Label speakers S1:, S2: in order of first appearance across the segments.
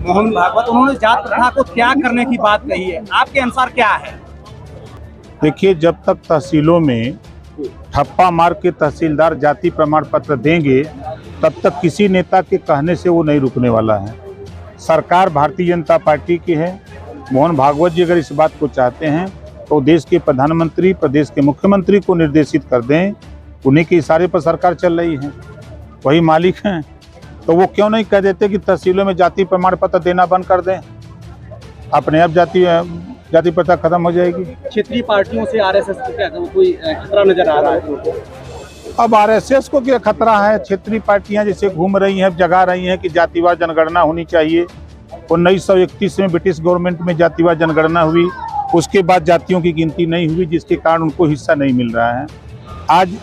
S1: मोहन भागवत, उन्होंने जात प्रथा को त्याग करने की बात कही है, आपके अनुसार क्या है?
S2: देखिए, जब तक तहसीलों में ठप्पा मार के तहसीलदार जाति प्रमाण पत्र देंगे तब तक किसी नेता के कहने से वो नहीं रुकने वाला है। सरकार भारतीय जनता पार्टी की है। मोहन भागवत जी अगर इस बात को चाहते हैं तो देश के प्रधानमंत्री, प्रदेश के मुख्यमंत्री को निर्देशित कर दें। उन्हीं के इशारे पर सरकार चल रही है, वही मालिक हैं, तो वो क्यों नहीं कह देते कि तहसीलों में जाति प्रमाण पत्र देना बंद कर दें, अपने आप जाति प्रथा खत्म हो जाएगी।
S1: क्षेत्रीय पार्टियों से आरएसएस को क्या कोई खतरा नजर आ रहा है?
S2: अब आरएसएस को क्या खतरा है? क्षेत्रीय पार्टियां जैसे घूम रही हैं, जगा रही हैं कि जातिवार जनगणना होनी चाहिए। 1931 में ब्रिटिश गवर्नमेंट में जातिवार जनगणना हुई, उसके बाद जातियों की गिनती नहीं हुई, जिसके कारण उनको हिस्सा नहीं मिल रहा है। आज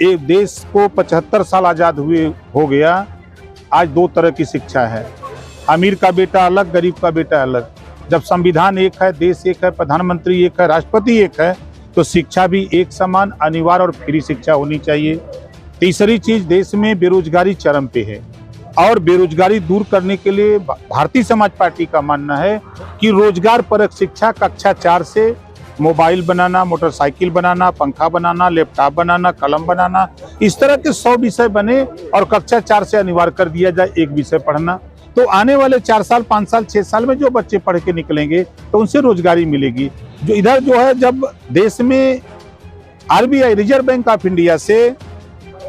S2: एक देश को 75 साल आज़ाद हुए हो गया। आज दो तरह की शिक्षा है, अमीर का बेटा अलग, गरीब का बेटा अलग। जब संविधान एक है, देश एक है, प्रधानमंत्री एक है, राष्ट्रपति एक है, तो शिक्षा भी एक समान, अनिवार्य और फ्री शिक्षा होनी चाहिए। तीसरी चीज, देश में बेरोजगारी चरम पे है और बेरोजगारी दूर करने के लिए भारतीय समाज पार्टी का मानना है कि रोजगार परक शिक्षा कक्षा 4 से मोबाइल बनाना, मोटरसाइकिल बनाना, पंखा बनाना, लैपटॉप बनाना, कलम बनाना, इस तरह के 100 विषय बने और कक्षा 4 से अनिवार्य कर दिया जाए एक विषय पढ़ना। तो आने वाले 4 साल, 5 साल, 6 साल में जो बच्चे पढ़ के निकलेंगे तो उनसे रोजगारी मिलेगी। जो इधर जो है, जब देश में RBI, reserve bank of India से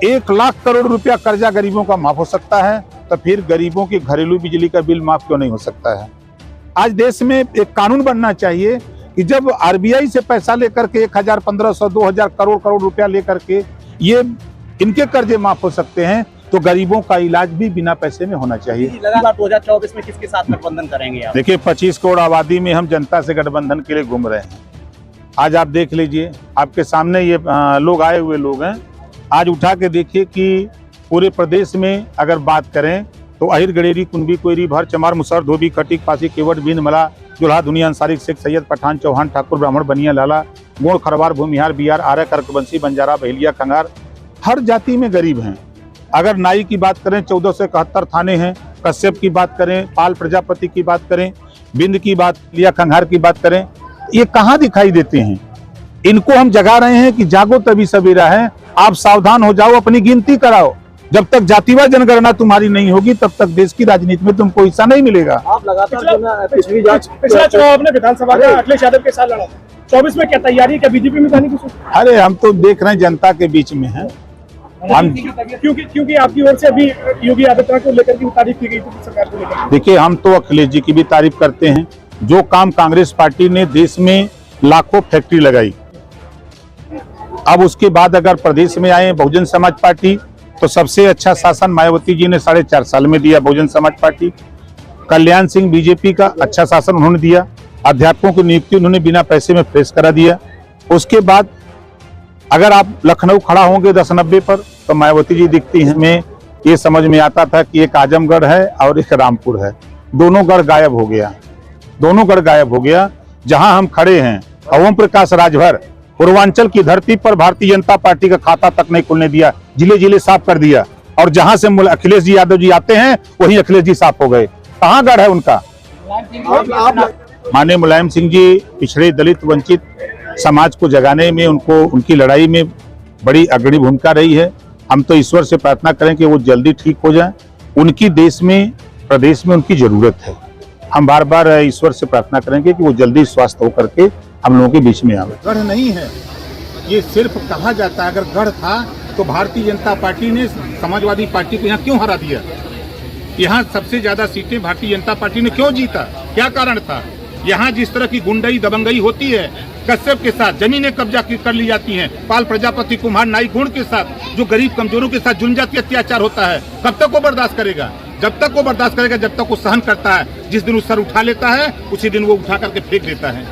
S2: 1 लाख करोड़ रुपया कर्जा गरीबों का माफ हो सकता है, तो फिर गरीबों की घरेलू बिजली का बिल माफ क्यों नहीं हो सकता है? आज देश में एक कानून बनना चाहिए कि जब आरबीआई से पैसा लेकर के 1000, 1500, 2000 करोड़ रुपया लेकर के ये इनके कर्जे माफ हो सकते हैं, तो गरीबों का इलाज भी बिना पैसे में होना चाहिए।
S1: लगातार 2024 में किसके साथ गठबंधन करेंगे आप?
S2: देखिए, 25 करोड़ आबादी में हम जनता से गठबंधन के लिए घूम रहे हैं। आज आप देख लीजिए, आपके सामने ये लोग आए हुए लोग हैं। आज उठा के देखिए कि पूरे प्रदेश में अगर बात करें तो अहिर, गडेरी, कुंभी, कोयरी, भर, चमार, मुसहर, धोबी, खटीक, पासी, केवट, बिंद, मला, जुल्हा, दुनिया, अंसारी, शेख, सैयद, पठान, चौहान, ठाकुर, ब्राह्मण, बनिया, लाला, गोड़, खरवार, भूमिहार, बिहार, आर्य, कर्कबंशी, बंजारा, बहेलिया, खंगार, हर जाति में गरीब हैं। अगर नाई की बात करें 14 से 71 थाने हैं, कश्यप की बात करें, पाल प्रजापति की बात करें, बिंद की बात, लिया, खंगार की बात करें, ये कहाँ दिखाई देते हैं? इनको हम जगा रहे हैं कि जागो तभी सवेरा है, आप सावधान हो जाओ, अपनी गिनती कराओ। जब तक जातिवार जनगणना तुम्हारी नहीं होगी तब तक देश की राजनीति में तुमको हिस्सा नहीं मिलेगा।
S1: आप लगातार पिछला चुनाव आपने विधानसभा का अखिलेश यादव के साथ लड़ा, 24 में क्या तैयारी, क्या बीजेपी में जाने की सोच?
S2: अरे हम तो देख रहे हैं जनता के बीच में है।
S1: क्योंकि आपकी ओर से अभी योगी आदित्यनाथ को लेकर की तारीफ की गई थी सरकार को लेकर।
S2: देखिए, हम तो अखिलेश जी की भी तारीफ करते हैं। जो काम कांग्रेस पार्टी ने देश में लाखों फैक्ट्री लगाई, अब उसके बाद अगर प्रदेश में आए बहुजन समाज पार्टी, तो सबसे अच्छा शासन मायावती जी ने 4.5 साल में दिया। बहुजन समाज पार्टी, कल्याण सिंह बीजेपी का अच्छा शासन उन्होंने दिया। अध्यापकों की नियुक्ति उन्होंने बिना पैसे में फ्रेश करा दिया। उसके बाद अगर आप लखनऊ खड़ा होंगे 10-90 पर तो मायावती जी दिखती हैं। हमें ये समझ में आता था कि एक आजमगढ़ है और एक रामपुर है, दोनों गढ़ गायब हो गया, दोनों गढ़ गायब हो गया। जहां हम खड़े हैं, ओम प्रकाश राजभर, पूर्वांचल की धरती पर भारतीय जनता पार्टी का खाता तक नहीं खुलने दिया, जिले जिले साफ कर दिया। और जहां से अखिलेश जी यादव जी आते हैं वहीं अखिलेश जी साफ हो गए। कहाँ गढ़ है उनका? माननीय मुलायम सिंह जी पिछड़े, दलित, वंचित समाज को जगाने में उनकी लड़ाई में बड़ी अग्रणी भूमिका रही है। हम तो ईश्वर से प्रार्थना करें कि वो जल्दी ठीक हो जाए। उनकी देश में, प्रदेश में उनकी जरूरत है। हम बार बार ईश्वर से प्रार्थना करेंगे कि वो जल्दी स्वस्थ होकर के हम लोगों के बीच में आवे। गढ़ नहीं है, ये सिर्फ कहा जाता है। अगर गढ़ था तो भारतीय जनता पार्टी ने समाजवादी पार्टी को यहाँ क्यों हरा दिया? यहाँ सबसे ज्यादा सीटें भारतीय जनता पार्टी ने क्यों जीता? क्या कारण था? यहाँ जिस तरह की गुंडई दबंगई होती है, कश्यप के साथ जमीनें कब्जा कर ली जाती हैं, पाल प्रजापति, कुम्हार, नाई, गुण के साथ जो गरीब कमजोरों के साथ जुल्म जाति अत्याचार होता है, कब तक वो बर्दाश्त करेगा? जब तक वो बर्दाश्त करेगा, जब तक वो सहन करता है। जिस दिन वो सर उठा लेता है उसी दिन वो उठा करके फेंक देता है।